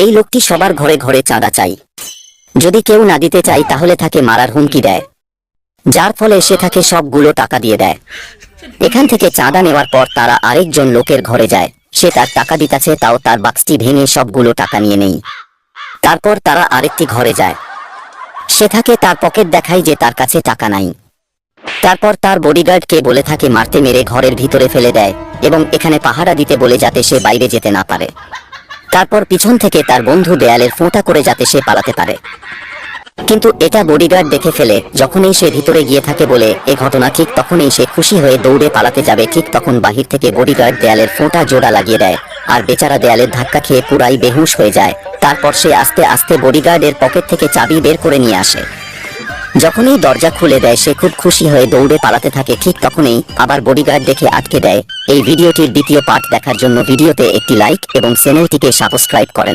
এই লোকটি সবার ঘরে ঘরে চাঁদা চাই, যদি কেউ না দিতে চায় তাহলে তাকে মারার হুমকি দেয়, যার ফলে সে তাকে সবগুলো টাকা দিয়ে দেয়। এখান থেকে চাঁদা নেওয়ার পর তারা আরেকজন লোকের ঘরে যায়, সে তার টাকা দিতেছে, তাও তার বাক্সটি ভেঙে সবগুলো টাকা নিয়ে নেই। তারপর তারা আরেকটি ঘরে যায়, সে থাকে তার পকেট দেখায় যে তার কাছে টাকা নাই। তারপর তার বডিগার্ডকে বলে থাকে মারতে, মেরে ঘরের ভিতরে ফেলে দেয় এবং এখানে পাহারা দিতে বলে যাতে সে বাইরে যেতে না পারে। তারপর পিছন থেকে তার বন্ধু দেয়ালের ফোঁটা করে যাতে সে পালাতে পারে, কিন্তু এটা বডিগার্ড দেখে ফেলে। যখনই সে ভিতরে গিয়ে থাকে বলে এ ঘটনা, ঠিক তখনই সে খুশি হয়ে দৌড়ে পালাতে যাবে, ঠিক তখন বাহির থেকে বডিগার্ড দেয়ালের ফোঁটা জোড়া লাগিয়ে দেয় আর বেচারা দেয়ালের ধাক্কা খেয়ে পুরাই বেহুশ হয়ে যায়। তারপর সে আস্তে আস্তে বডিগার্ডের পকেট থেকে চাবি বের করে নিয়ে আসে। যখনই দরজা খুলে দেয় সে খুব খুশি হয়ে দৌড়ে পালাতে থাকে, ঠিক তখনই আবার বডিগার্ড দেখে আটকে দেয়। এই ভিডিওটির দ্বিতীয় পার্ট দেখার জন্য ভিডিওতে একটি লাইক এবং চ্যানেলটিকে সাবস্ক্রাইব করেন।